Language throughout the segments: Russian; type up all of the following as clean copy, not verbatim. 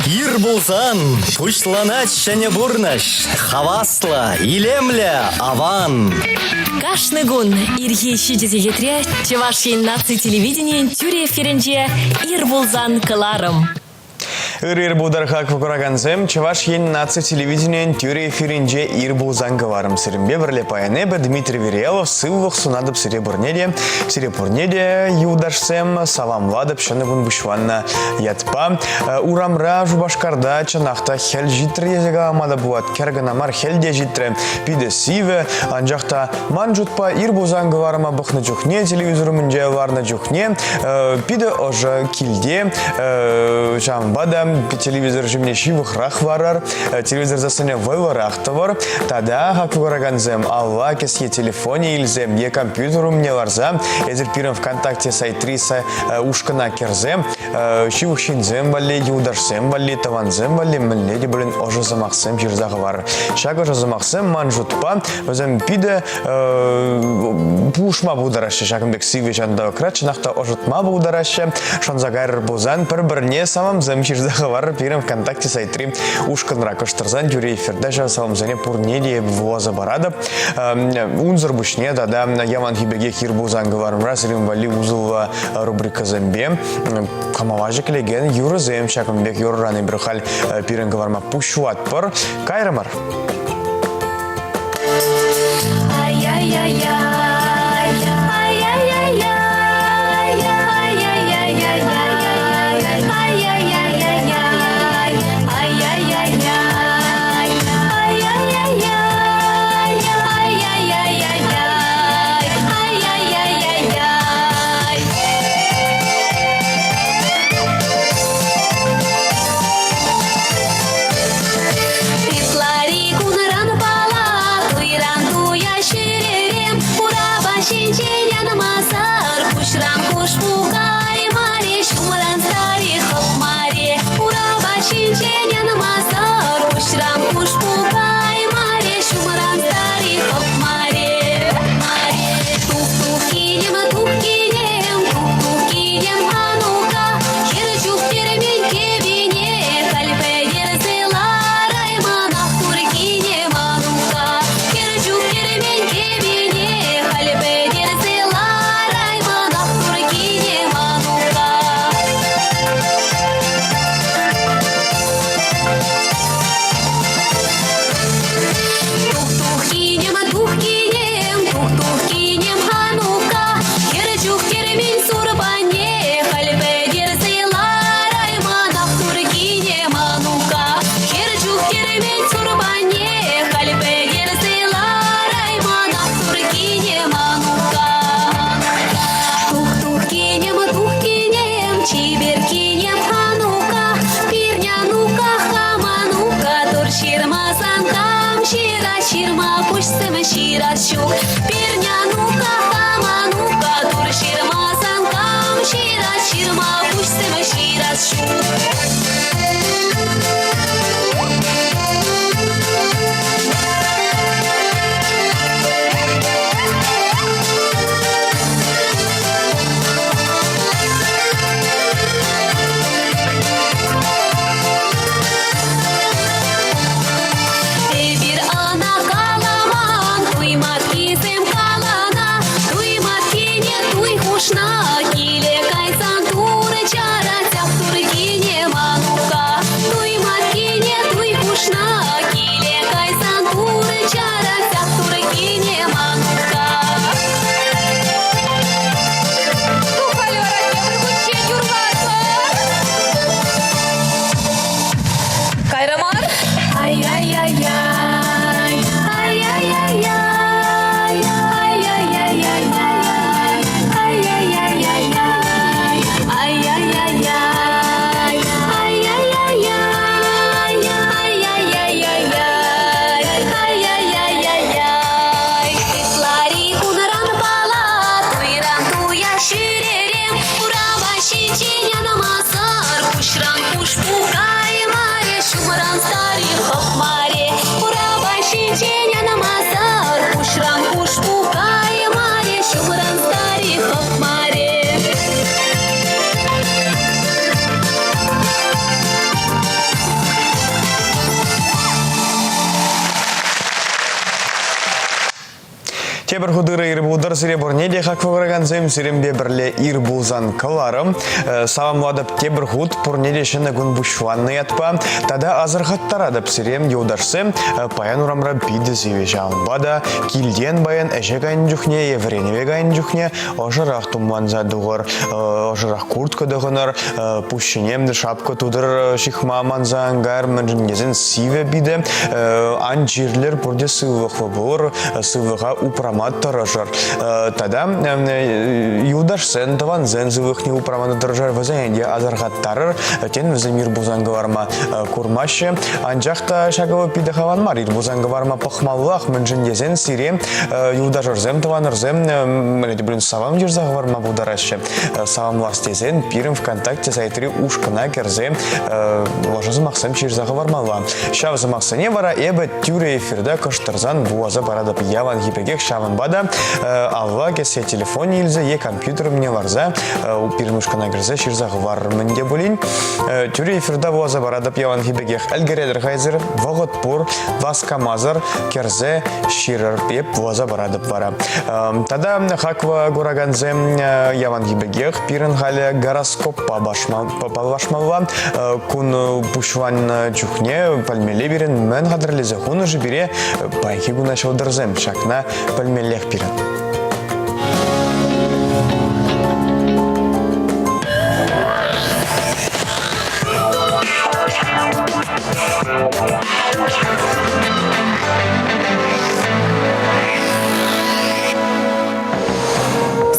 Ир булсан, пушланач шәне бурнаш, хавасла, илемля, аван. Кашны гун ирхи шидезе гетре, Чевашин наци телевидение тюре ференже ир булзан кыларым. Ир будархак фукураганзем, Чевашин наци телевидение тюре ференже ир булзан кыларым. Сирімбе бірле паянебе Дмитрий Верелов сыввах сунадып сире бурнеде юдашсем савам ладып шәне гун бушванна ятпа. Урамра жубашкарда чанахта хел житре езега амада буат керганамар хелде житре пиде сиве анжахта манжутпа ир булзан кыларыма бахны жухне телевизору мунже варна жухне пиде ожа килде бада телевизор жимне шивых рах варар, телевизор засыне выларах товар, тада хакураганзем алла кесье телефоне ильзем, е компьютеру мне варза, езер пиром ВКонтакте сайтриса ушкана керзем, шивых шинзем валли, юдашсем валли, таванзем валли, мледи блин ожа замахсем жирзахвар. Шаг ожа замахсем манжутпа, возем пиде пушма будараще, шагымбек сиве жанда крачнахта ожутма будараще, шанзагайр бузан пер-бірне самым замширзахвар пиром ВКонтакте сайтрим ушкан ракоштарзан юрий фердажа самым зане пурнеди вуаза барада унзар бушне да яман хибеге хир бузан гварм расрим вали узулва рубрика замбе камаважик леген юрзем шакымбек юрраны брхаль пиром гварма пушват пар кайрамар. Тебір худыры ирбулдар сире борнеде хак фограганзем сирембе бірле ирбулзан каларым. Савам ладып тебір худ порнеде шыны гун бушванны ятпа. Тада азырхаттарадып сирем юлдарсым паян урамра биді зеве жалбада. Килден баян әже гайын жүхне, евреневе гайын жүхне, ожырақ тумманза дуғыр, ожырақ куртка дұғыныр, пушшынемді шапка тудыр шихма манза ангар мәнжінгезін сиве биді. Ан жерлер бұрде сывық бұр, сывыға упрамат тұрыжыр. Тада юлдарсын таван зен сывық не упрамат тұрыжыр візенде азырғаттарыр, тен візен ирбузанғы барма курмашы. Анжақта шағывы пиді хаван мар, ирбузанғы барма пахмаллах мәнжінгезін сире юлдажырзем таванырзем, мәледі білін савам жерзағы барма бұдарашы. Савам ластезен пирім ВКонтакте сайтыры ушқына керзем лажызы мақсам жерзағы бармалла. Шавызы мақсане бара әбі тюре эфирда көштірзан буаза барадып яван хипегек шавын бада. Алла кесе телефон елзі, компьютер мне варза, пирім ушқына керзе жерзағы бар мінде болин. Тюре эфирда буаза барадып яван хипегек әлгередір қайзыр, вағыт бұр, васкамазыр, керзе ширыр пеп буаза барадып бара. Тада хаква гураганзем яван хипегек пирін халі гороскоп палвашмалла, кун пушван чухне пальмеле берін мен қадырлезі хуны жібере байки гуна шаудырзем шакна пальмелех пирін.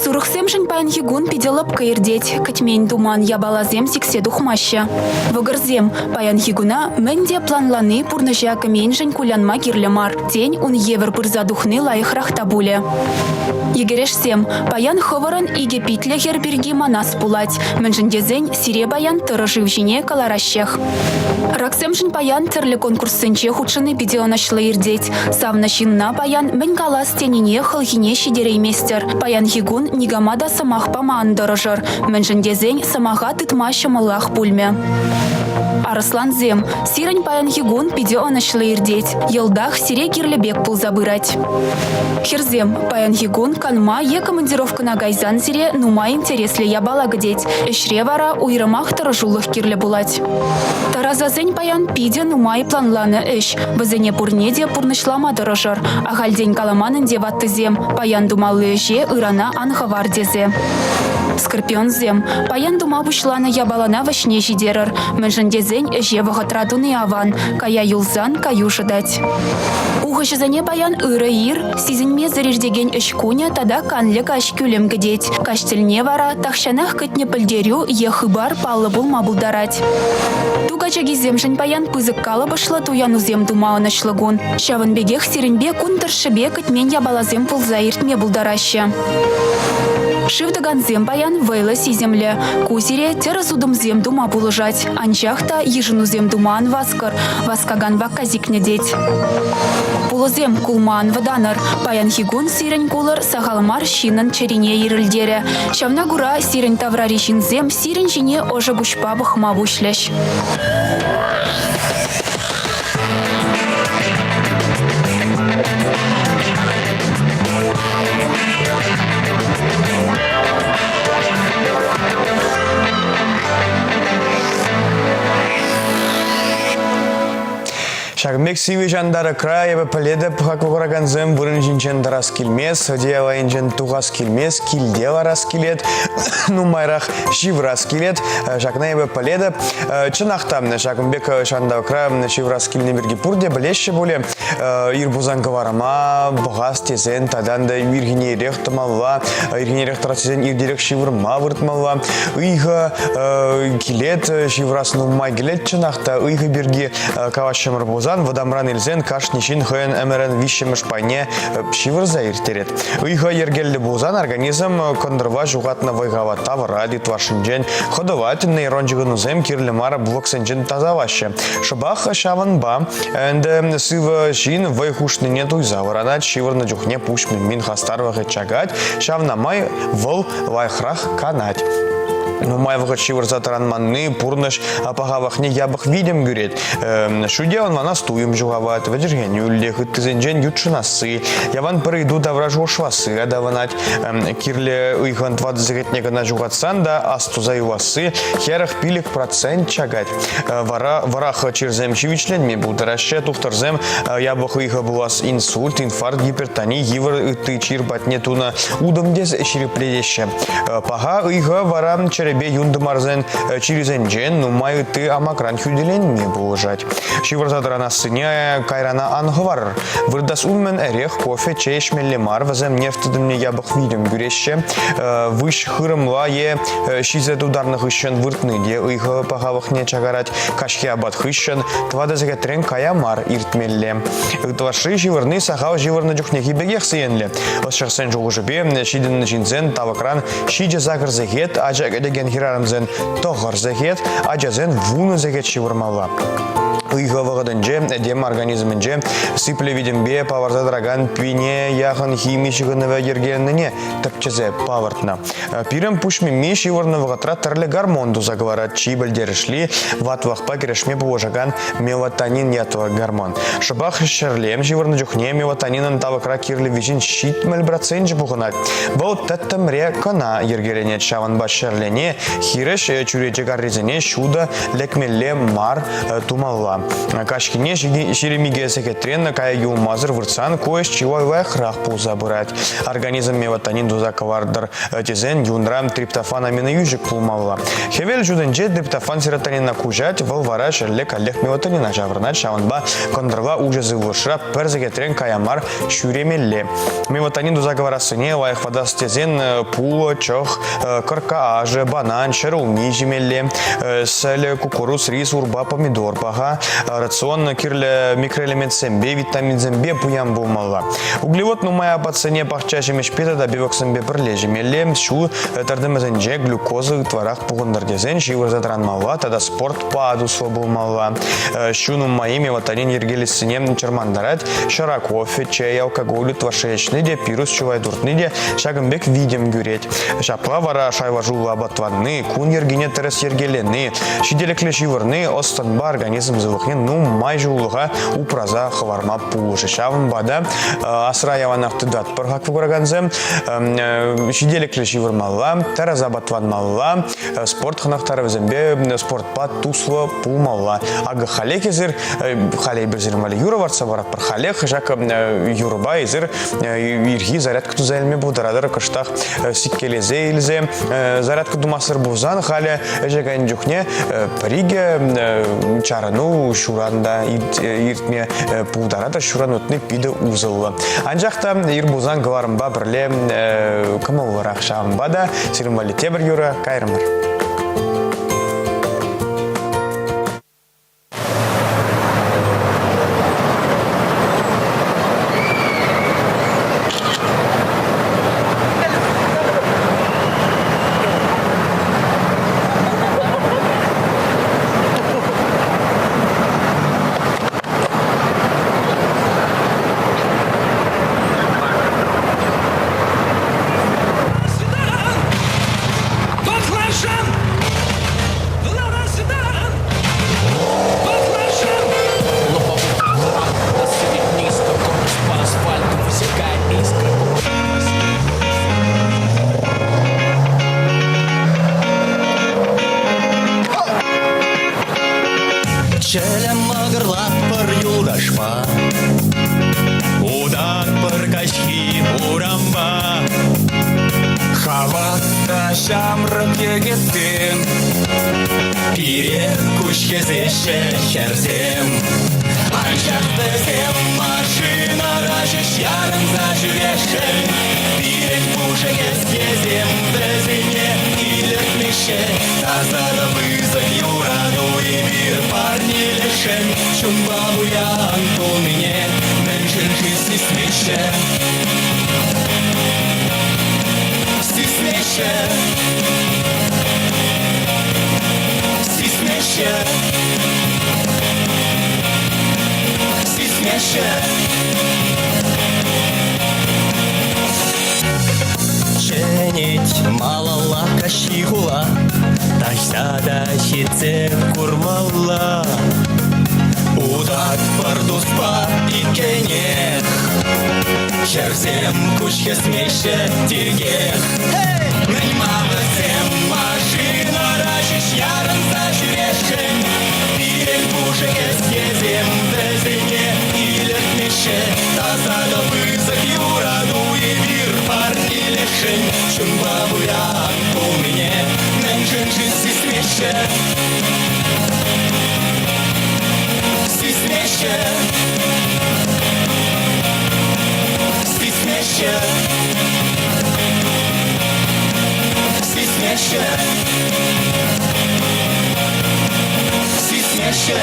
Сурухсемшин паян хигун пиделап каирдеть, катмень думан ябалазем сиксе духмаща. Вагарзем паян хигуна менде планланы пурнажа каменьжень кулянма кирлемар. Тень он евер пырза духны лайхрах табуле. Егерешсем паян ховаран иге питлехер берги манас пулать. Менжендезень сире баян тырыживжине каларащех. Раксемшин паян терле конкурсенче худшины пиделанашлы ирдеть. Савнащинна паян мен калас тенине халхине шидерейместер. Паян хигун нигамада самах паман дорожыр. Менжендезень самаха тытмаща малах пульме. Арслан зем, сирень паян хигун пиде онашлы ирдеть. Елдах сире кирлебек пул забырать. Херзем паян хигун канма е командировка на гайзан сире нума интересли ябала гдеть. Эшре вара уйрамах тарожулых кирле булать. Таразазень паян пиде нума и планланы эш. Вазене пурнеде пурнышлама дорожыр. Ахальдень каламанын деватты зем. Паян думалы же ырана анхавар дезе. Скорпион зем. Паян дума бушлана ябалана вашне жидерыр. Менжендезень эже вахатрадуны аван. Кая юлзан каю жидать. Ухашызане паян ыры ир. Сизенме зареждеген эшкуня тада канле каш кюлем гдеть. Каштельне вара тахшанах кытне пыльдерю ехыбар паллы булма булдарать. Тугачаги земшень паян пызык калы башла туяну зем дума онашлыгун. Шавын бегех сиренбе кунтыршыбе кытмен ябалазем пулза иртме булдараща. Шивдаган зем паян вейла сиземле. Кузире теразудым зем дума булыжать. Анчахта ежину зем думан васкар. Васкаган ваказикне деть. Пулозем кулман ваданар. Паян хигун сирень кулар сагалмар шинан черине ирылдере. Шавна гура сирень таврари шинзем сирень жине ожа бушпа бахма бушлеш. Шагмек сивы жандары края паледа пхаквараганзем вырын жинчен дарас килмес, одеяла инжен тугас килмес, килдела раз килет, ну майрах шиврас килет, шагна ебе паледа. Чынахтам шагмбек шанда края шиврас килне берги пурде блеще боле ирбузан гаварама, богас тезен, тадан да иргине рехтамалла, иргине рехтарасезен ирдирек шиврма выртмалла, ыйга килет шиврас ну май килет чынахта, ыйга берги кавашемар бузан водамран илзен кашничин хоен эмерен вишемеш пайне шивырза иртерет. Ыйга ергелли бузан организм кондырва жугатна вайгава тавра дит вашинжен ходовательный ронжигынузем кирле мара блоксенжен тазаваще. Шабах шаванба энде сыва шин вайхушны нету заваранат шивырна джухне пушми мин хастарвахе чагать шавнамай вол вайхрах канать. Ну, май выход шивырса таранманны, пурныш, апагавахне ябах видим гюрет. Шуде он вана стуем жугават, вадирген юлле, хыттызенжен ютшынасы. Яван перейду давражу швасы, адаванать кирле уйхан 20 на жугатсан, да астуза ювасы, херах пилик процент чагать. Варах чирзем чивичленми будараще, тухтарзем ябах уйха буас инсульт, инфаркт, гипертония, гивер ты чирбат нетуна удамдез черепледеще. Пага уйха вара черебе юндамарзен чиризенжен, ну май ты амакран хюделенми буложать. Шиварза драна сыня кайрана ангвар. Вырдас уммен эрех, кофе, чай, шмеллемар, вазем нефтедымне ябах видим гюреще. Выш хырымла е шизет ударных ищен выртны, де уйха пагавах не чагарать, кашки абат хыщен, твадазеге трен каямар иртмелле. Тваши шиварны сахау шиварны джухнехи бегех сыенле. Осшахсен жугужебе, шиден начинзен, тавакран, шиде загрзегет, аджа деген хирарамзен тоғырзегет, аджазен вунызегет шивармала. Уйхавагаданже, дем организмінже, сыпле видимбе, паварда драган, пине, яхан, химичігініве ергеніне, тапчазе павартна. Пирем пушми меши ворновага тратарле гормонду заговорат, чибельдерішли, ватвахпа керешме повожаган мелатонин ятва гормон. Шабах шерлем, живорны джухне, мелатонинан тавакра кирле вичин щит мельбраценджи бугунат. Бол таттам рекона ергелене чаван ба шерлене, хиреш чурече гарризене, шуда лекмелле мар тумалла. Кашкине шеремиге секетрен, кая юмазыр вырцан, коеш чивай храх пулза бырать. Организм мелатонин дуза кавардар тезен, юндрам триптофан аминоюжик пулмалла. Хевел жуденже триптофан серотонина кужать, волвара шерлек олег мелатонина жаврнать, шаванба кондрва уже зывышра, перзекетрен каямар шуремелле. Мелатонин дуза каварасыне, лайх вода стезен, пула, чох, каркааже, банан, шерулми жемелле, сель, кукуруз, рис, урба, помидор, пага. Рацион кирле микроэлемент сембе, витамин зембе пуям булмалла. Углевод ну моя по цене пахчащими шпита да бивок сембе пролежим. Лем шу тардемезенже глюкозы творах пугандардезен, шивр задран малла, тогда спорт паду слабулмалла. Шу ну моими мелатонин ергели синем чермандарать, шара кофе, чай, алкоголь, твашечный, де пирус, чувай дуртный, де шагамбек видим гюреть. Шапла вара шайважула абатванны, кун ергене терес ергелены, шиделек лешивырны, останба организм ну майже улыға упраза хварма пулышы. Шавын бада асра яванақ тыдат пырғак вғыраганзым, шиделек леші вырмалла, таразабатван малла, спорт хынақтары візімбе, спортпа туслы пулмалла. Ағы хале кезір, хале бірзір малі юра варца барат бір хале, хыжак юрба езір ирхи зарядка тузайлме бұдарадыр кыштақ сиккелезе илзе, зарядка думасыр бұзан хале жегайын жүхне приге чарыну шуранда иртме пударада шуран өтіне пиді узылы. Анжақта ирбузан гварымба бірле кымылырақ шағымба да сирмалі тебір юра кайрымыр. Челем мағырлап бір юлдашпа, удат бір кашки урамба. Хаватта шамрып егеттім, пире күш кезеше шерзем. Аншақ бізем машинара жеш ярымда жүрешін, пирек бұжы кезем бізіне илікмеше. Тазарып үзік юрану и бір парнелешін, шумба бұян бұл мене мәншін хисісмеше. Стиснеше, стиснеше, стиснеше. Женить малала кашигула, Ашса да шитсе курмалла Удат пардуспа икенех Шерзем кушке смеше тиргех Наймава зем машина рашиш ярын зажирешен Ирен бужеге съезем безене илетмеше Тазада вызах юраду и вир пар илешен Чумба буян у мне Нэнжен жизнь смеше Смеше Смеше Смеше Смеше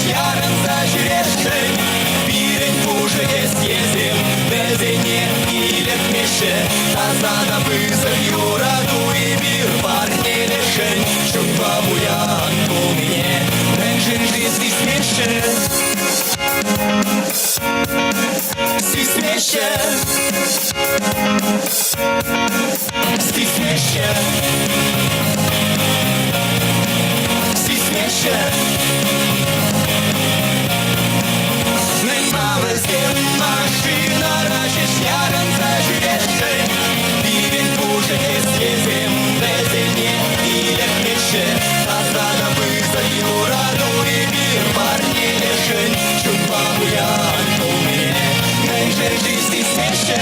Ярын зажирешен Бирен бужеге съездим Безене илетмеше Тазада вызов юраду и бир парнелешен Чумба буян у мне Нэнжен жизнь смеше Смеше Смеше Смеше Машина рашиш ярын зажирешен Бирен бужеге съездим Безене илетмеше Тазада вызов юраду и бир парнелешен Чумба буян у мне Нэнжен жизнь смеше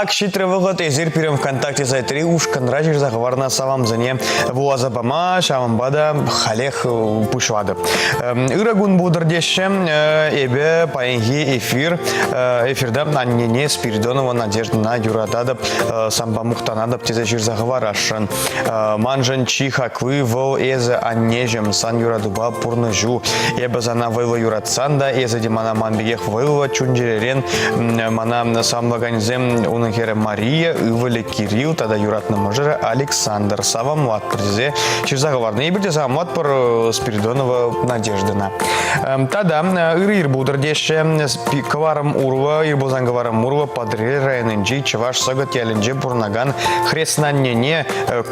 Щитрый выход эзир пирем ВКонтакте сайтри ушкан рajir захварна савам зане буаза бама шамам бада халех пушвады. Ирагун будардеше эбе паенги эфирда аннене Спиридонова Надежда на юрададып самба мухтанадып тезешир захварашын. Манжан чиха квы вол эзе аннежем сан юрадуба пурныжу эбе зана вылва юратсанда эзе димана манбегех вылва чунжеререн мана самлаганзем унахере Мария, Ивали Кирилл, тогда юратный мажор Александр. Савамлад протезе Чирзаговарный. И бирде Савамлад пор Спиридонова Надеждина. Тогда Ирир Будардеше Каварам Урва, Ирбузан Каварам Урва, Падре Райненджи, Чеваш Сагат Яленджи, Пурнаган, Хреснаннене,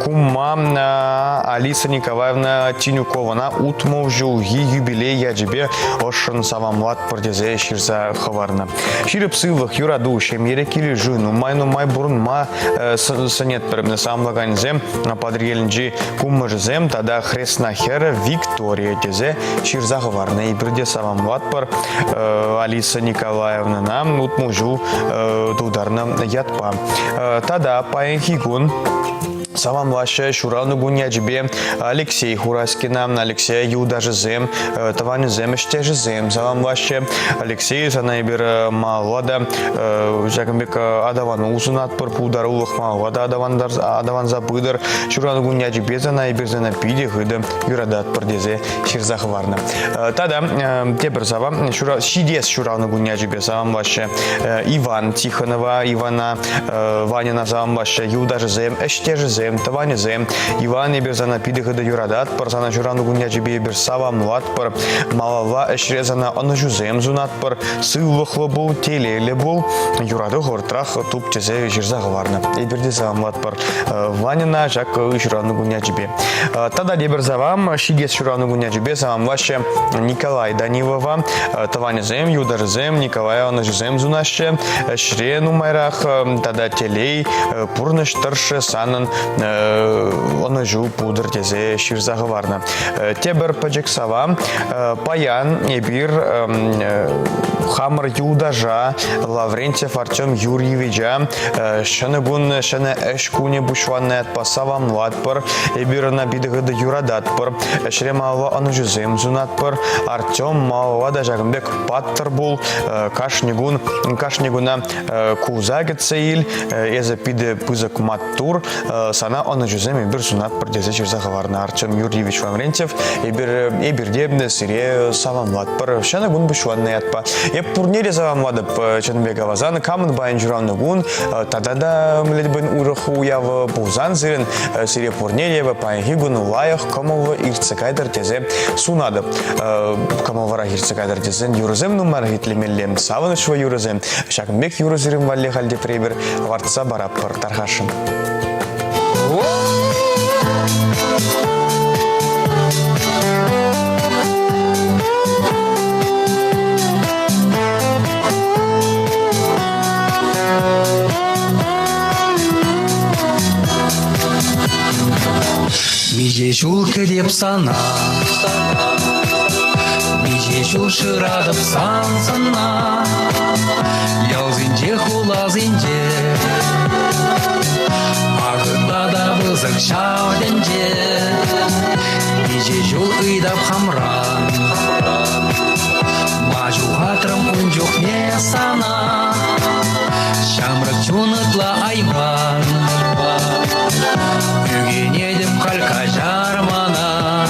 Кума, Алиса Николаевна Тинюкована, Утмов Жулги, юбилей Яджибе, Ошан Савамлад протезе Чирзаговарна. Ширепсылых Юраду, Шемере Кирижуну, Майну май бурун ма санет прям сам лаганзем на подрельнджи куммажзем тогда хресна хера Виктория тезе Чирзаговарна и приде савам ватпар Алиса Николаевна нам утмужу тударна ятпа тогда паенхигун Савам лаще Шуралну Гуньяджбе, Алексей Хураскина, Алексей Юдажезем, Таванезем, Штежезем, Савам лаще Алексей Санайбер Малада, Жакамбек Адаван Усунат Парпударулах Малада, Адаван Запыдар, Шуралну Гуньяджбе, Санайбер Занапиди, Хыда, Юрадат Пардезе, Чирзахварна. Тогда теперь Сава, Шидес Шуралну Гуньяджбе, Савам лаще Иван Тихонова, Ивана Ванина, Савам лаще Юдажезем, Штежезем, Таванезем, Иван Еберзана Пидыхада Юрадат, Парзана Журану Гуньяджибе Берсава Младпар, Малава Эшрезана Анажузем Зунатпар, Сылвахла был, Телеле был, Юраду Гортрах, Тупчезе Жирзаговарна, Ебердезава Младпар, Ванина Жак Журану Гуньяджибе. Тогда Деберзавам, Шидес Журану Гуньяджибе, Савам Ваще Николай Данилова, Таванезем, Юдарзем, Николай Анажузем Зунаще, Шрену Майрах, тогда Телей, Пурнаш Тарше Санан, Онажу пудр тезе Чирзаговарна. Тебер Паджексава, Паян, Эбир, Хамр Юдажа, Лаврентьев Артем Юрьевича, Шанагун Шана Эшкуне Бушванне Пасавам Латпар, Эбирна Бидгада Юрадатпар, Шремава Анужузем Зунатпар, Артем Малвада Жагмбек Паттарбул, Кашнигуна Кузагецеил, Эзапиде Пызак Маттур, Сана Анужузем Эбир Зунатпар, Дезечер Заговарна Артем Юрьевич Лаврентьев, Эбирдебне Сире Савам Латпар, Шанагун Бушванне Атпа. Еп турнире Завамвада Ченбека Вазан, Камен Байнжуранагун, Тадада Мледбен Ураху Ява Бузан Зирен, Сире Пурнерева, Пайгигун, Лаях, Камова Ирцекайдер Тезе Сунада, Камовара Ирцекайдер Тезен, Юрозем Нумар Гитлемелем, Саванышва Юрозем, Шакмбек Юрозирим Валли Хальде Прейбер, Варца Бараппар Тархашем. Миже жулка деп сана, миже жул шырадып сансына, яузинде хулазинде, ағытлада бұзық шауденде, миже жул ыйдап хамран, мажу хатрым күнжук не сана, шамрық чунытла айван. Үгенедім қалқа жармана,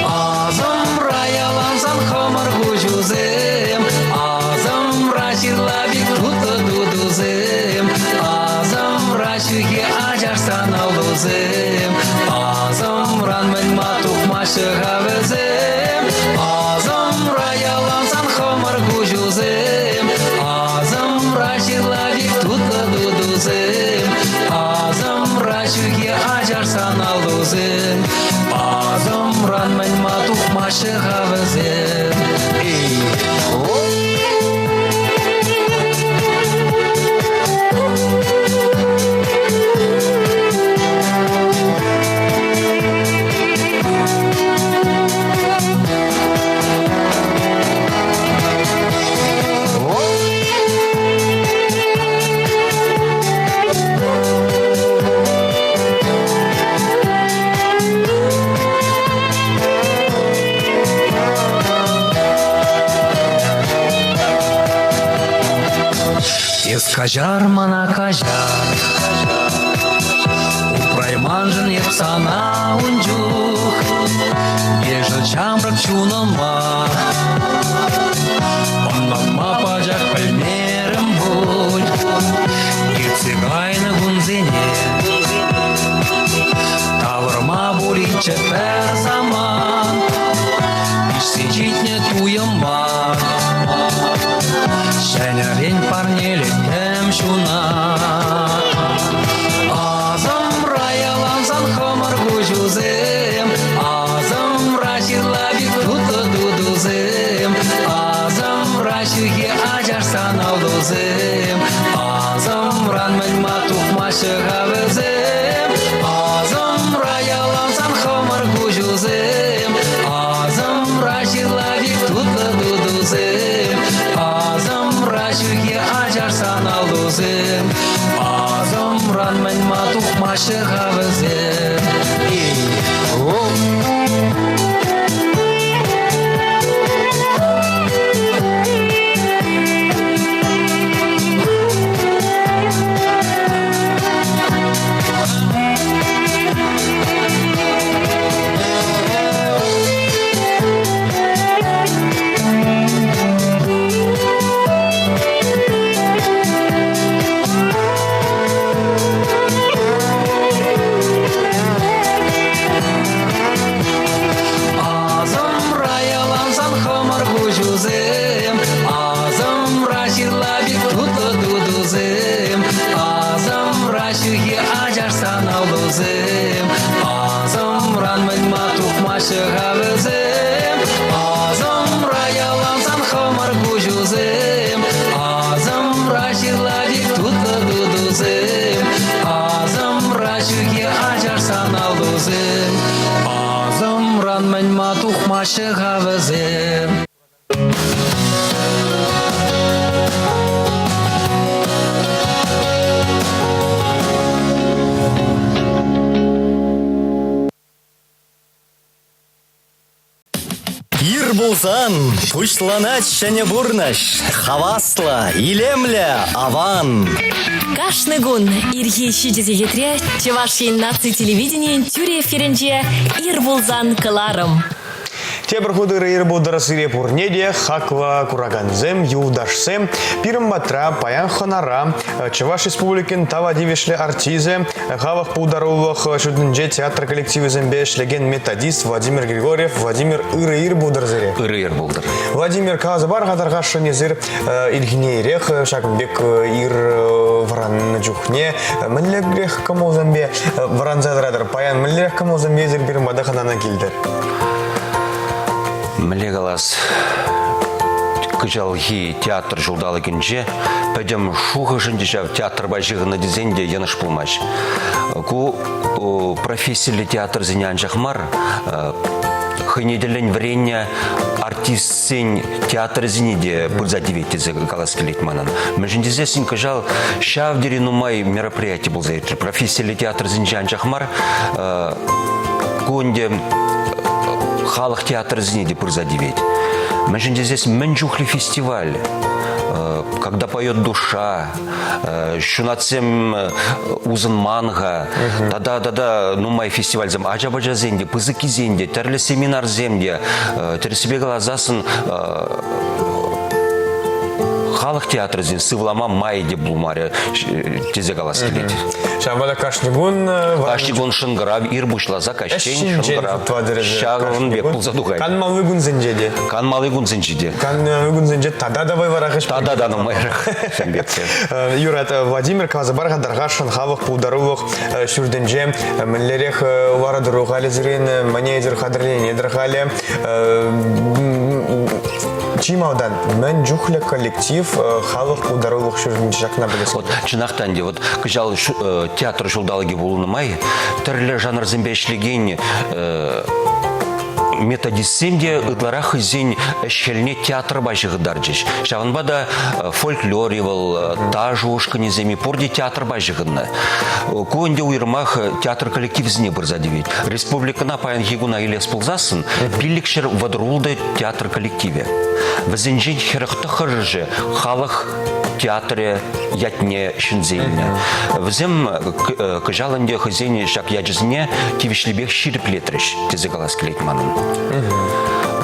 азым раялансан қамыр көжузем, азым раширлабик тұты дудузем, азым рашуге ажарсан аулузем, азым ранмен матуқ машыға візем, азым раялансан қамыр көжузем, азым раширлабик тұты дудузем, азым рашуге ажарсан алузем, азым ранмен матуқ машыға візем. Кажар мана кажар, упрайманжын еп сана унжух, ежі чамрак чуныма, онлама пажак пілмерім бұл, ертсігайны гунзене, тавырма буриче пер заман, ішсе житне туйыма, шәнәрен парнелен шуна, азым раялансан хамар көжузем, азым раширлабик тұты дудузем, азым рашуге ажарсан аулузем, азым ранмен матуқ машыға візем, азым раялансан хамар көжузем, азым раширлабик тұты дудузем, азым рашуге ажарсан аулузем, азым ранмен матуқ машыға візем. Azam ran men matux maşığa vizem. Ирбулзан, пушланач шәне бурнаш, хавасла, илемле, аван. Кашны гун ирхи шидезегетре Чевашин наци телевидение тюре ференже Ирбулзан кыларым. Тебір худыры ирбудыры сире пурнеде, хаква кураганзем, ювдашсем, пирым батра, паян хонара, Чеваш республикин тава дивишле артизе, хавах пударовых шудынже театр коллективы зембе шлеген методист Владимир Григорьев, Владимир иры ирбудыр зире. Иры ирбулдыр. Владимир Казабар гадарға шынезір илгіне ирех, шакымбек ир вран джухне, мінлегрех кому зембе, вран задрадыр, паян мінлегрех кому зембе зір пирым бадаханана келдір. Млегалас кыжалхи театр жолдалы кенже, пәдем шуғы жындежав театр бажығыны дезенде яныш пулмаш. Ку профессиялы театр зенян жақмар, хынеделен врення артистсен театр зенеде пульза девятизе калас келетманан. Мәжіндезесін кыжал шавдері нумай мероприятие был заятыр. Профессиялы театр зенян жақмар, кунде халық театр зенеде пульза девять. Мәжіндезесін Мәнжухли фестиваль, когда поет душа, шунатсем узын манга, да, нумай фестиваль зем, ажа-бажа зенде, пызыки зенде, тәрлі семинар земде, тәрсібе қалазасын халық театры зен, сывлама майде булмаре тезе қалас келеді. Шабада кашнигун... Кашнигун шынгырав, ирбушлаза, каштен шынгырав, шағырын бек пулза дуғай. Канмалы гун зенжеде. Канмалы гун зенжеде. Канмалы гун зенжеде, тада давай варахыш. Тада да нумайрах. Юрат, Владимир Казабарга даргашын хавық пулдаровых шүрденже, мінлерек варадыру ғалі зірен, мәне едір қадырлен едір ғалі. Чимаудан Мәнжухли коллектив халық пулдаровых шүрденже жақына білесін. Чынақтан де, кыжал театр жолдалыги болуны май, түрлі жанр зімбешлеген методистсемде ытларах зень шелне театр бажығы дарджиш. Шағынбада фольклор евыл, тажушка неземи, порде театр бажығынны. Куынде уйырмах театр коллектив зіне бірзадевет. Республикана паян хигуна илес пылзасын, пилликшер вадрулды театр коллективе. Візінжен херіқті қыржы халық театре ятне шынзейне. Візім кыжалынде хызейне шак ячызне тивишлебек шириплетріш тезе қалас келетманын.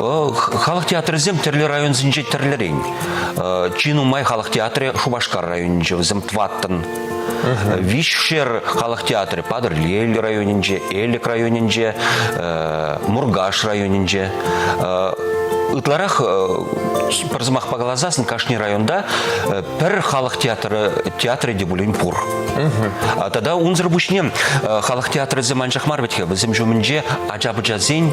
Халық театры зем терлі район зінже терлерейн. Чину май халық театры Шубашкар районынже візім тваттын. Вишшер халық театры Падырлель районынже, Элік районынже, Мургаш районынже. Ытларах парзымақ пағалазасын Кашни районда пір халық театры дебулин пур. Тада унзыр бұшне халық театры зіман жақмар бетке. Бізім жөмінже ажабыжа зен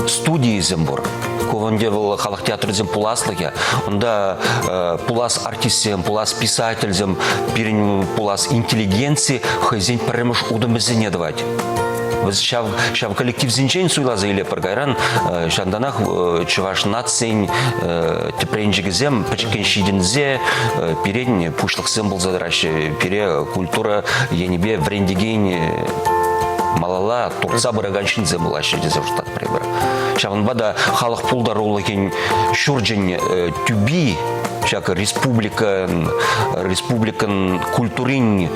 студии зім бұр. Кованде был халық театры зім пуласлыге. Онда пулас артистсем, пулас писательзем, перен пулас интеллигенции хызен піріміш удымызіне давать. Шав коллектив зинчен суйлазы иле паргайран, шанданах чуваш нацень тепренжигізем, пачекен шидензе, передне пушлық символ задыращы, пере культура енебе врендеген малала турца быраганшын землашы дезев штат пребір. Шавынбада халық пулдар олыген шурджен түби, шак республикан культурин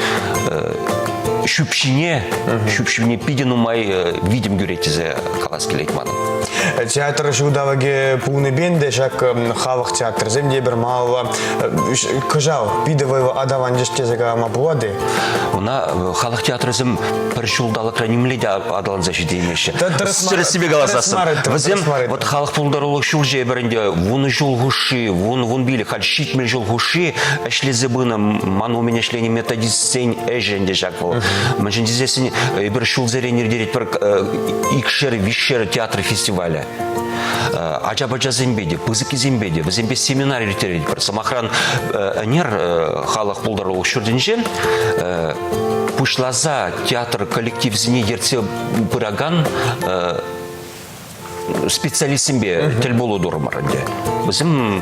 шүпшіне пидену май видим гюретізе қалас келетманы. Театр жудаваге пуны бенде, шак халық театр земде бір малыва кыжал, пидевайва адаван жештезега мабуады. Она халық театр зем бір жулдалық ранимледе адалан зашиде емеші. Сірі себе қаласасын. Візем, вот халық пулдарулық шул же бірінде, вуны жул ғуши, вун били, хал шитмел жул ғуши, әшлі зебіні, ману мен әшлені методистсен әжінде жак бол. Мәжіндезесін бір шул зәренер дерет бір икшер театр фестиваля. Ажа-бажа зембеде, пызыки зембеде, в зембе семинар ертерет бір. Самахран әнер халық пулдарулық шүрденже, пушлаза театр коллектив зіне ерте бұраган специалистімбе тіл болу дұрымарынде. Бізім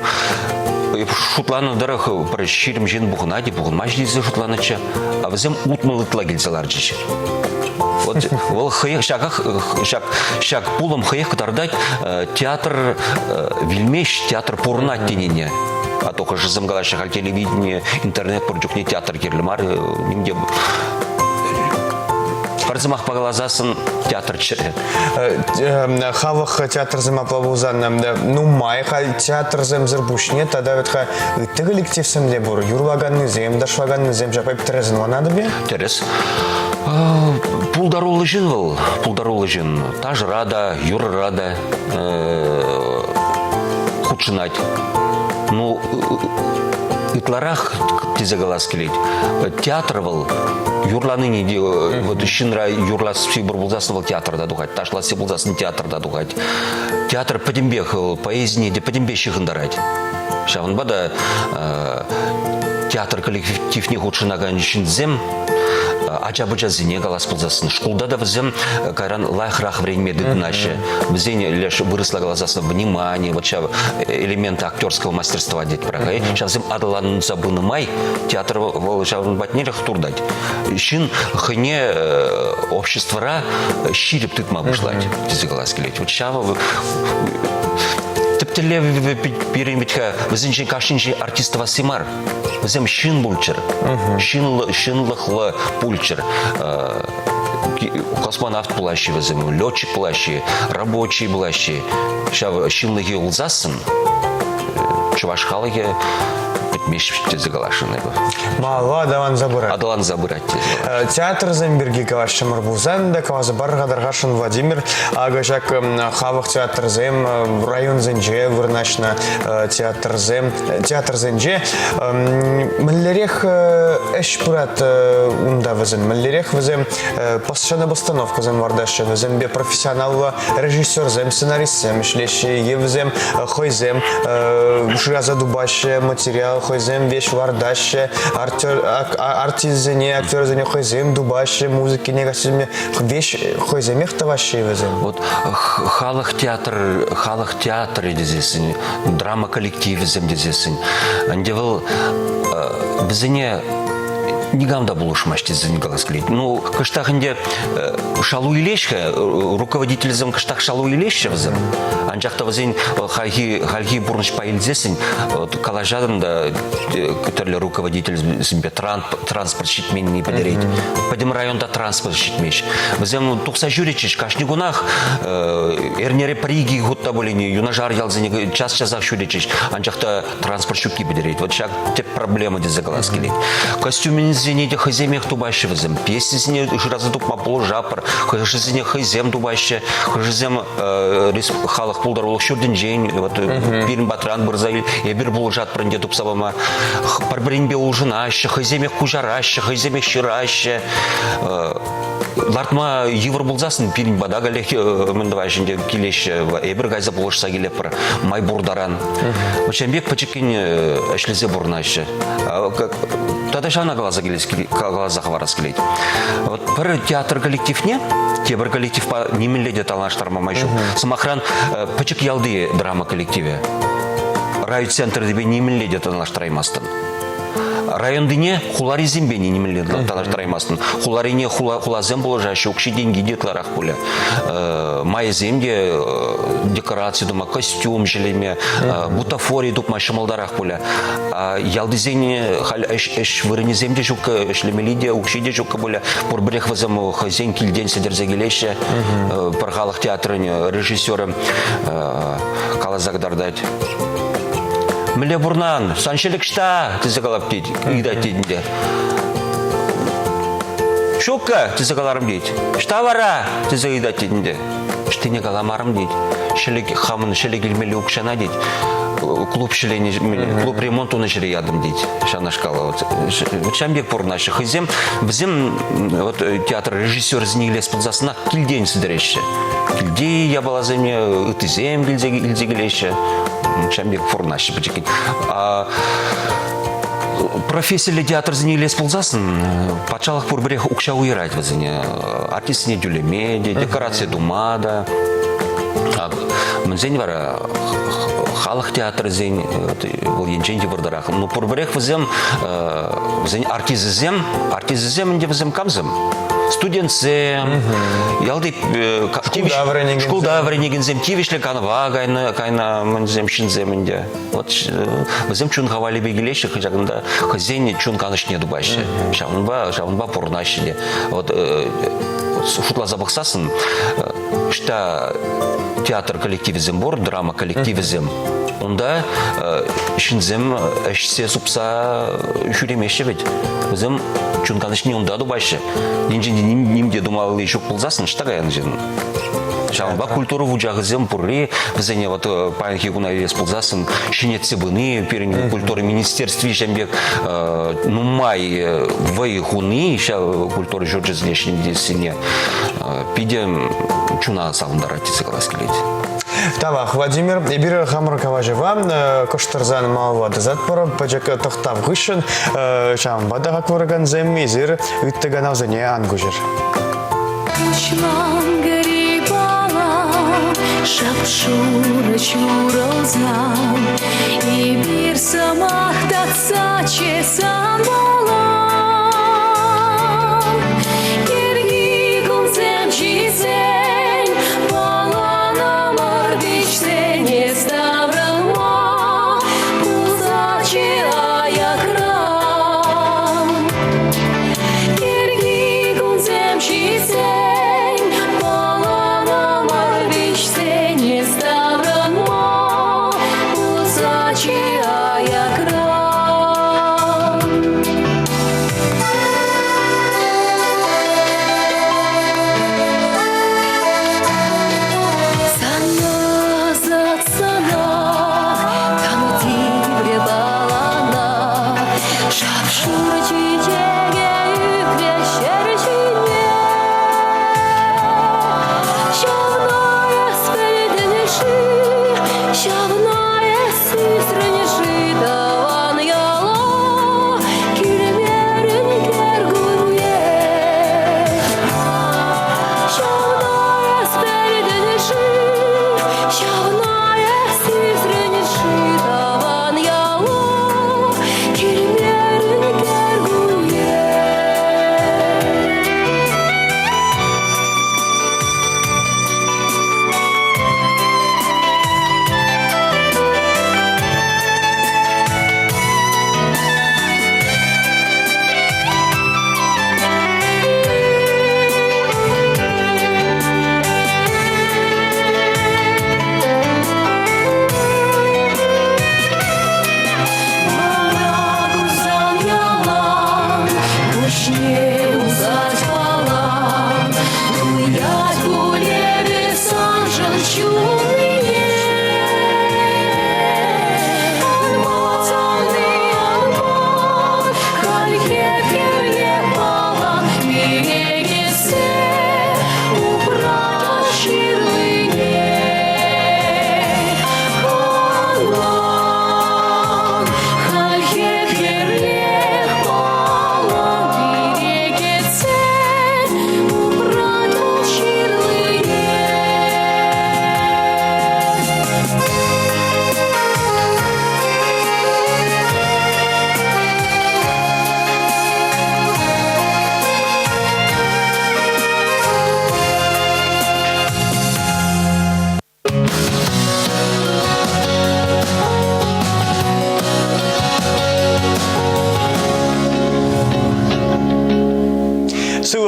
шутланы дырық бір шерім жен бұғына де бұғынма жейзі шутланычы, а бізім ұтмылытла келзелар жейші. Вот ол хыйық шак пулым хыйық кытардать театр вильмеш, театр пурнат денене. А только же замгалашах телевидение, интернет, порчукне театр кирлемар, нимде Парзымах по глазасын театр чире. Хавах театр зема плавузан, ну майха театр зем зербушне, тогда вот ха ты коллектив сам де бур, юрлаганный зем, дашлаганный зем, жапай трезен надо бе? Терес. Пулдарулы жин был, пулдарулы жин. Таж рада, юр рада, худшинать. Ну, итларах тизагалас келейд. Театр был. Юрланы не вот шинра юрлас сибурбулзасын театрда духать, ташла сибурбулзасын театрда духать. Театр Падимбех поездни, де Падимбещи хандарать. Шаван бада театр коллектив не худший наган зем. Ачабыча зене галас пулзасын. Шкулда да взем кайран лайхрах время дыгнаше. Взене лишь выросла глазасын внимание, вот сейчас элементы актерского мастерства деть прагай. Сейчас взем адалан забыны май, театр волшавн батнерах турдать. Шин хне обществора щиреп тытма вышлать. Тези глаз келеть. Вот сейчас Тіптілі перемітка візінчен кашынчен артистова симар. Візім шын бұлчыр, шынлықлы бұлчыр. Космонавт бұлашы візім, летчик бұлашы, рабочий бұлашы. Шынлығы ұлзасын, чувашқалығы бітмешіпті зігалашыны бұл. Мала адалан забырать. Адалан забырать. Театр земберги каваш Марбузан, да кавазы барга Даргашин Владимир, агажак хавах театр зем, район зенже, вырначно театр зенже. Мэллерех эш пурат унда везен, мэллерех везем посшана постановка зем вардаща, везем бе профессионал режиссер зем, сценарист зем, шлещи, евзем, хойзем, шраза дубаще, материал, хойзем, вещь вардаща, артизене, актер зене хойзем, дубаще, музыки, негасизме, вещь хойзем, их таващи везем. Вот халах театр дезесин, драма коллектив зем дезесин. Андевал безене нигамда булушмашти занялась клеить. Ну, каштахнде шалу илешка, руководитель зам каштах шалу илешка взем. Анжахта возень хальги бурнш паильзесин, калажадан да который руководитель зембе транспорт щитмен не подерить. Пойдем район да транспорт щитмеш. Взем тухса жюричиш кашнигунах эрнере приги гутта болени юнажар ялзени час-часах жюричиш. Анжахта транспорт щуки подерить. Вот шаг те проблемы де заглаз клеить. Костюм зените хоземех тубаще взем. Песни зене раза тук маполу жапар. Хозене хозем тубаще. Хозем халах пулдарулых шурден день. Вот пирн батран бырзаил. Я бир был жат пранде тупсавама. Парбринбе ужинаще. Хоземех кужараще. Хоземех щираще. Лартма евро булзасын пирн бадагалех мендавайшинде килеще. Эбир гайза булышса келеппір. Май бурдаран. Очамбек почекин эшлезе бурнаще. Тогда шана глаза хварас келейді. Вот бір театр коллективне, тебір коллектив немеледе талаштарма майшу. Самахран пачек ялды драма коллективе. Райцентр дебе немеледе талаштараймастын. Райондыне хулари зембени немеледе талаштараймастын. Хуларине хулазем положаще, укши деньги детларах пуля. Май земде декорации дума, костюм желеме, бутафории дума шамалдарах пуля. Ялды зене халь эш вырыне земде жук эшлемелиде, укшиде жук пуля. Порбрех вазем хозяин кильден седерзегелеще, пархалах театрын режиссером калазагдардать. Миле бурнан, саншелик шта, ты загалап деть, когда тедінде. Шукка, ты загаларым деть. Шта вара, ты заедать тедінде. Штыне галамарым деть. Шелек хамын, шелек илмели укшана деть. Клуб шелени, клуб ремонту начали ядом деть. Шана шкала. Вот шамбек порнаши. Хызем, взем, вот театр режиссер знилес под засна, кильдень сидереща. Кильдей я была за мне, ты зем гильдегелеща. Шамбек порнаши почекай. Профессия театр знилес ползасын, пачалах порбрех укша уирать возыне. Артист не дюлемеди, декорация думада. Мэнзень вара халық театр зень, ол енченде бұрдарах. Но порбрех возем артизизем, инде возем камзем. студентсем, ялды школда вренегензем, тивишле канва кайна манзем шинземінде. Вот біздем чун хавали бегелеші, хыжағында хызен чун каныш не дубайшы. Шағынба пурнашыде. Вот шутла забықсасын, что театр коллективизм бор, драма коллективизм. Онда шинзем әшсе супса жүремеші бет. Біздем чун каныш не онда дубайшы. Немде думалы шук пулзасын, штағаян жын. Шағынба культуру вуджағызем пурри, біздене вот паян хигуна вес пулзасын, шинетсе быны, перен культуры министерстве жембек нумай вай хуны, ша культуры жоржызне шиндесіне, пидем чуна савындарати соглас келет. Тавах, Владимир, ибир хамыр каважева, коштарзан малва дазат пора, паджака тохтав гышын, шам бадага квараган земмизир, виттеганав зане ангужир. Uçman garip alan, şapşura çuralzan, bir samahta saçesan olan, gergi kumzem çizen, balanamar biçten estavranma, uzaçı ayakram. Gergi kumzem çizen,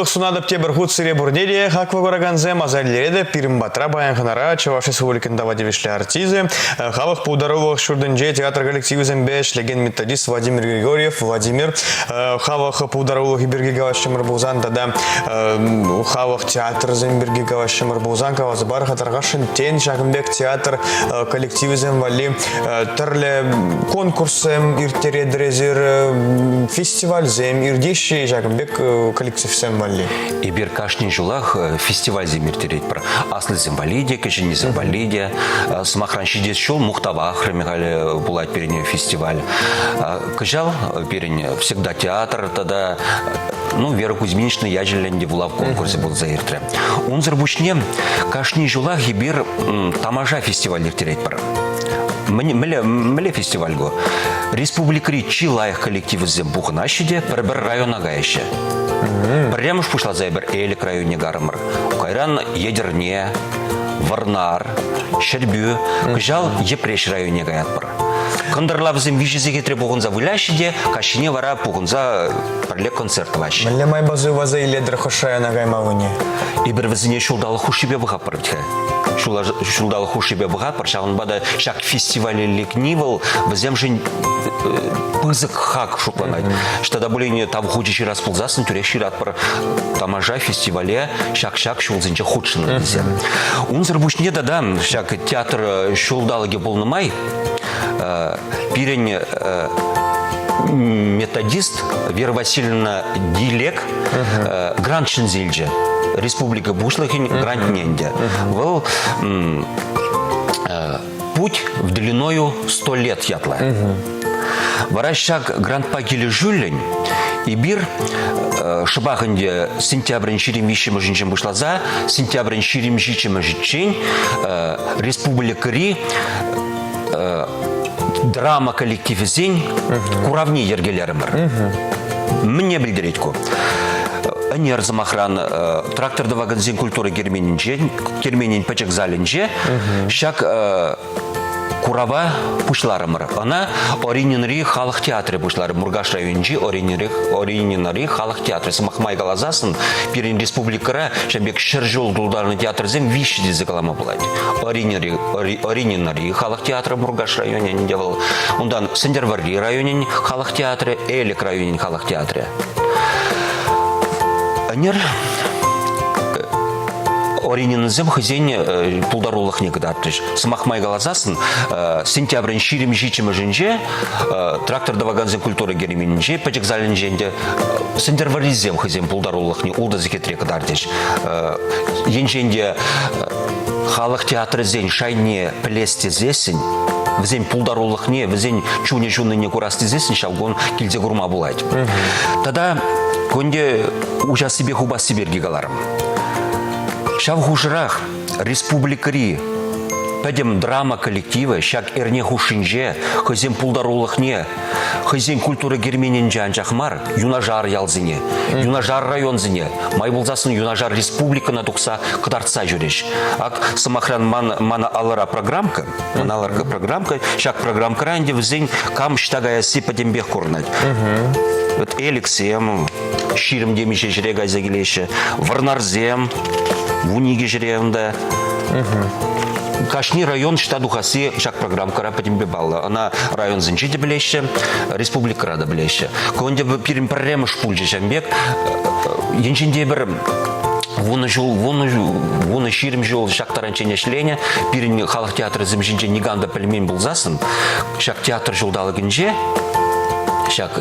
Сунадып тебір худ сире бурнеде, хаква гораганзе, мазаллереде, пирмбатра баянханара, Чуваш Республикында вадивишле артизы, хавах паударылық шурдынже театр коллективизм беш, леген методист Владимир Григорьев, Владимир, хавах паударылық Ибергигавашымыр бұлзан, тада хавах театр Зембергигавашымыр бұлзан, кавазы бар хатарғашын тен, Шагымбек театр коллективизм вали, түрлі конкурсым, иртередрезер, фестивальзем, ирдеші Шагымбек коллективизм вали. И бир кашни жулах фестиваль земиртерет про аслы земвалиде, кешени земвалиде, смахраншидес шул мухтавах ремегали булать перед фестиваль. Кажал перед всегда театр, тогда ну Вера Кузьминична яжеленде була в конкурсе был заиртре. Он зарбучне кашни жулах и бир тамажа фестиваль иртерет про. Міле фестивальго. Республикари Чилаях коллективы зем бухнащиде, бір района гаще. Прямо пушла зайбер элик районе гармар. Кайран Ядерне, Варнар, Щербю, кыжал Епреш районе гаятпар. Кандырлабызым вижезеге тре бугунза вылящиде, кашине вара бугунза парле концерт ващи. Мілі май базы ваза иле драхошая на гаймавыне. И бір візіне шулдалы хушибе бұғапар бітке. Шулдалы хушибе бұғапар, шағын бада шақ фестивалі лекнивал, візем жын пызык хак шукланайды. Штада болейне там худиші раз пулзасын, түре ширатпар тамажа фестивале шақ-шақ шулзынче худшыны візем. Унзыр бушне дада шақ театр шулдалыге болнымай, пирень методист Вера Васильевна Дилек грант Шинзильджи. Республика Бушлахин грант Ненде. Был путь в длиною 100 лет ятла. Варащак грант пагили жюлень и бир шыбағынде сентябрь ширим вишем жинчем бушлаза, сентябрь ширим жичем жичень республикари драма коллективі зень куравни ергелерімір. Мне білдіретку. Анер замахран тракторды вагонзен культуры керменен пачек залінже, шак курава пушларымыр. Она ориненри халық театры пушлары. Мургаш районжи ориненри халық театры. Самахмай галазасын, пирин республикара, шабек шыржол дулдарны театрзем вишіде зігалама бұлайды. Ориненри халық театры Мургаш районен девал. Ондан Сендерварри районен халық театры, Элик районен халық театры. Анер ориненізем хызен пулдарулық негідаттыш. Самахмай галазасын, сентябрін ширим жичімі жінже, тракторды ваганзен культуры кеременінже, пәчек залін жінде, сендерваризем хызен пулдарулық не улда зекетре кадардыш. Енженде халық театры зен шайне плесте зесін, візен пулдарулық не, візен чуне-чуны не курасты зесін, шалгон келде гурма булайды. Тада конде ужас себе хуба сиберги галарым. Шав хужырах республикари пәдем драма коллективы шак эрне хушинже, хызен пулдарулықне, хызен культура гермененже анчахмар юнажар ялзыне, юнажар районзыне, май болзасын юнажар республикана тұқса қыдартса жүреш. Ак самахран мана алыра программка, шак программка ранде візен кам штагая си пәдембех курнать. Вот Эликсем, ширим демеше жіре гайза келеші, Варнарзем, Вуниге жіревінде. Кашни район штадухасы шак программ кара пәтембе балла. Она район зінчеде білеші, республика рада білеші. Конде пирим проблема шпульжі жамбек, еншінде бір вуны ширим жол шак таранчене шлене, пирин халық театры зімжінде неганда пілмен бұлзасын, шак театр жолдалы гінже, шак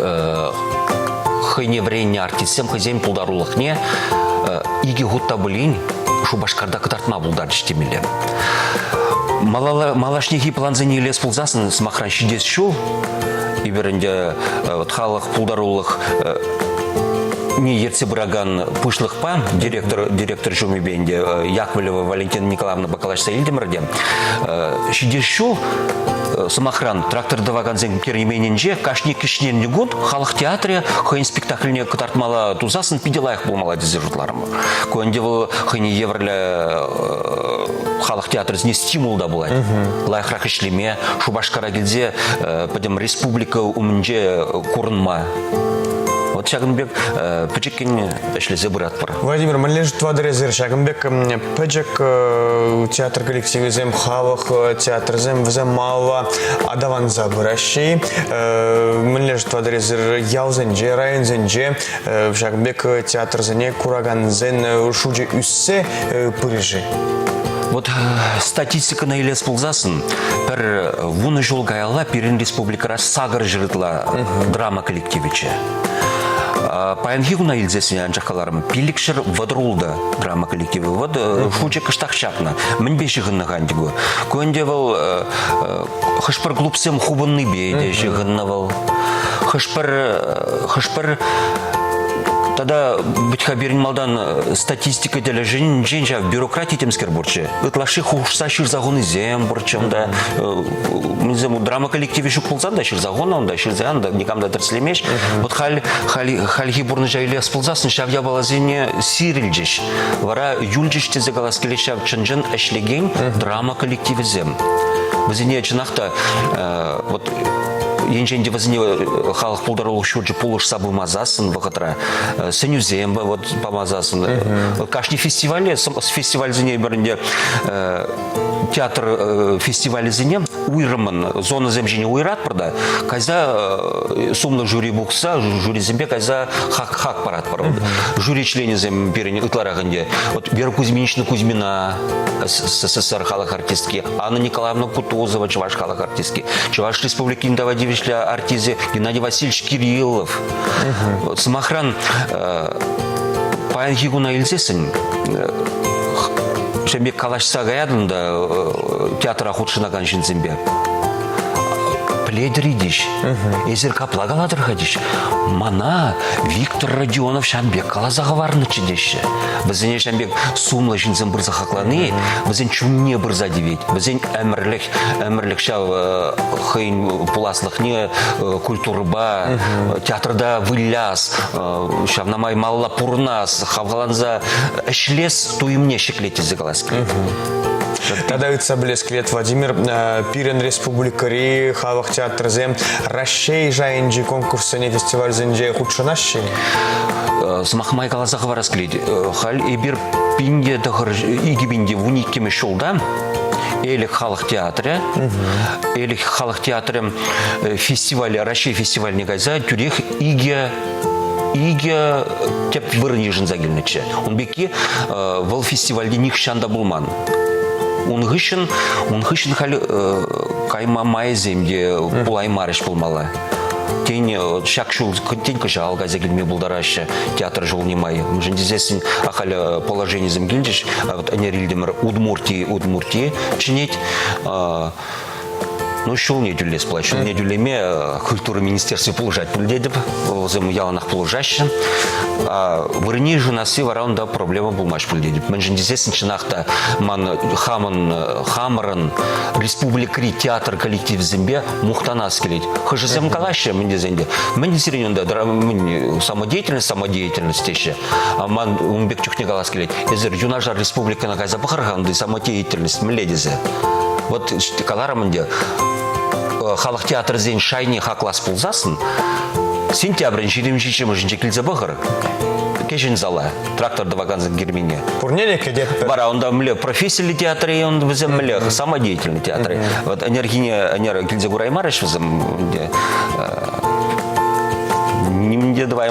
хыйне вренне артистсем хызем пулдарулықне, иги гутта білін, Шубашкарда кытартма булдар штемеле. Малашнехи планзыне лес пулзасын смахран шидес шул, и берінде халық пулдарулық не ерце бұраган пышлықпа, директор жумебенде Яковлева Валентина Николаевна Бакалашса Ильдемірде, шидес шул, самохран тракторды ваганзен керемененже кашни кишнен гуд халық театре хын спектакльне кытартмала тузасын пиделайық болмала дезержутларым. Кондевы хыне еврле халық театрызне стимул да болады. Лайықрақ ішлеме, Шубашкара келзе падем республика умынже курынма. Вот Шагынбек пычеккен эшлезе бұрат бар. Владимир, мәлежі твадырезір Шагынбек пычек театр коллективізем, халық театрызем, візем мала адаванза бұраши. Мәлежі твадырезір яузенже, районзенже, Шагынбек театрзене кураганзен шуджи үссе пырыжы. Вот статистика на илес пулзасын, пер вуны жол гайла пирин республикара сагар жырытла драма коллективиче. Паянхигуна илзесіне анчақаларым пилікшір вадрулда драма коллективі. Вот шуче кыштақшапна, мін беші ғынны ғандигу. Көнде вал хышпыр глупсем хубынны бейде жығынны вал. Хышпыр Тогда быть хаберин малдан статистика для женщин в бюрократии темскер борче. Ытлаши хушса ширзагоны зем борчем да. Мизему драма коллективе шукулзан да ширзагона он да ширзаган да никам да терслемеш. Вот хальги бурны жайле сползасын шавья балазине сирильджиш. Вара юльджиш те загалас келешав чынжын эшлеген драма коллективе зем. Вазине чынахта вот енженде возне халық пулдарулық шурджи пулыш сабы мазасын вақытра сенюземба вот помазасын кашни фестивале с фестиваль зене бірінде театр фестивале зене уйрымын зона земжене уйрат бірда каза сумлы жюри букса жюри зембе каза хак парат парад жюри члени зем перене ытларағынде вот Вера Кузьминична Кузьмина СССР халық артистки Анна Николаевна Кутузова Чуваш халық артистки Чуваш республики Индавадивич артизе Геннадий Васильевич Кириллов. Самохран Паян Хигуна Ильзесин Шембек Калашса Гаядында театра худшинаган жинзембе. Пледридиш, езер каплагаладыр хадиш. Мана Виктор Родионов Шамбек калазағаварны чедеші. Бізіне Шамбек сумлы жинзен бірза хақланы, бізен чүнне бірза девет. Бізен әмірлік шау хейн пуласлық не культурба, театрда вылляс, шавнамай малла пурнас, хавгаланза әшлес туимне шеклеті зігаласки. Тогда это блесклет Владимир Пирен Республикари халық театрзем Рашей жайынжи конкурсыне фестиваль зенже худшынашши. Смахмай калазағы варасклет. Хал ебір пинде дұғыр игібінде уникеме шолда. Элик халық театры. Элик халық театры фестиваль, Рашей фестиваль негайза тюрех иге теп вырыне жынзагелнече. Он беки вал фестивальде ник шанда булман. Он хышын хали кайма май земде пулай марыш булмалы. Тень шакшул тень кыжал газегельме булдарашы театр жол не май. Мжын дезесін ахали положение земгильдиш, а вот анерильдемір Удмуртии чинеть. Ну, шел не дюлес плачу, не дюлеме культуры министерства положать пульдедеп, зем яланах положащим. Вырни же нас и вараунда проблема был маш пульдедеп. Менжен дезесен чинахта ман хамаран республикари театр коллектив зембе мухтана скелеть. Хоже зем калаще мен дезенде. Мен дезерен да самодеятельность еще. А ман умбек чухне кала скелеть. Езер юнажар республика на кайза бахарганды самодеятельность мледезе. Вот калараманде халық театр зен шайне хаклас пулзасын, сентябрь жирим жинчекілзе бұғыр. Кешін зала, тракторды ваганзын гермине. Пурнеле кедет? Бара, он да мле профессиональный театр, и он везем мле самодеятельный театр. Вот энергия кильзе гураймарыш везем, не давай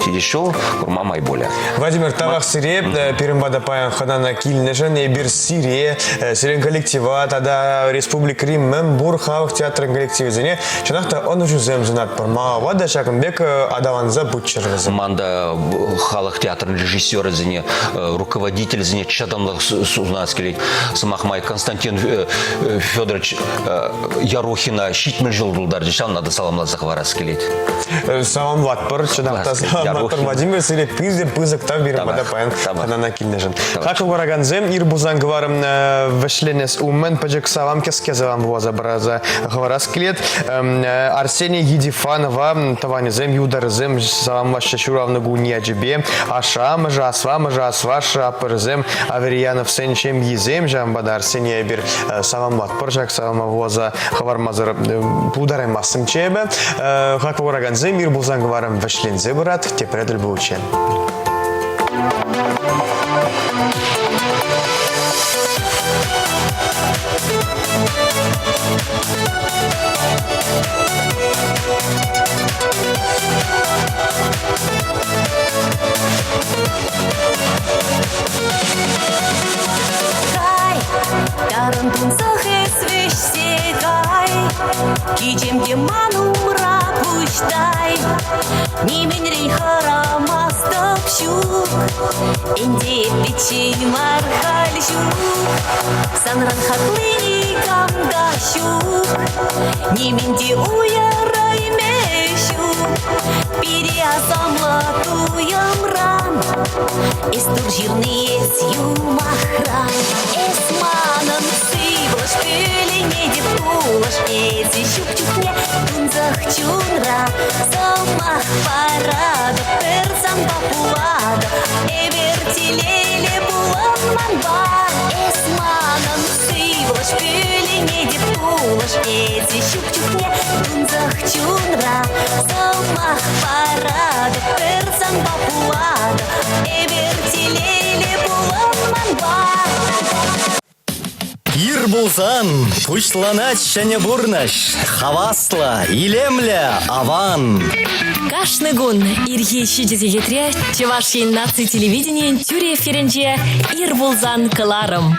Чидешул, курма майболя. Владимир Тавах Сире, Перембада Паян Хадана Кильнежен, Ебир Сире, Сирен коллектива, тогда Республика Рим, Мембур, Хавах театр коллективе зене, Чанахта он уже земзенат порма, Вада Шаканбек, Адаванза Бутчервезе. Манда Халах театр режиссера зене, руководитель зене, Чаданлах Сузнацкелей, Самахмай Константин Федорович Ярухина, Щитмель Жылдулдар, Дешан, надо саламла захвара скелет. Самам Ватпор, Чанахта Ватпор Владимир Сире, Пизде, Пызак, там Перембада Паян Хадана Кильнежен. Как у Вараганзем, Ирбузан говорим, вешленес умен, паджек савам кескезавам воза браза говораскелет. Арсений Гидифанова, Таванизем, Юдарзем, савам ваша шуравна гуньяджибе, Ашам, Жасва, Шапырзем, Аверьянов Сенчем Езем, Жамбада Арсений Бир, савам Ватпор, Жак савам воза Хавармазар, Пударем Масым Чебе. Как у Вараганзем, Ирбузан говорим, вешлензе брат, те предаль бы учен. Кичемде манумра пуштай, Неменрей харамас тапшук, Инде печень мархальшук, Санран хаклыни камдашук, Неменде уярай мешук, переазамлатуем ран. Эстур жирный эс юмахран. Эсманан сывлаш пюлене девкулаш. Эти щук-чукне тунзах чунра. Самах парада перцам папулада. Эвертилеле булан манба. Эсманан сывлаш пюлене девкулаш. Эти щук-чукне тунзах чунра. Самах парада перцам папулада. Эвертилеле булан манба. Ир булзан, пучланать шәне бурнаш, хавасла, илемля, аван. Кашны гун ирхи шидезегетре Чеваш наци телевидение тюре ференже Ирбулзан кыларым.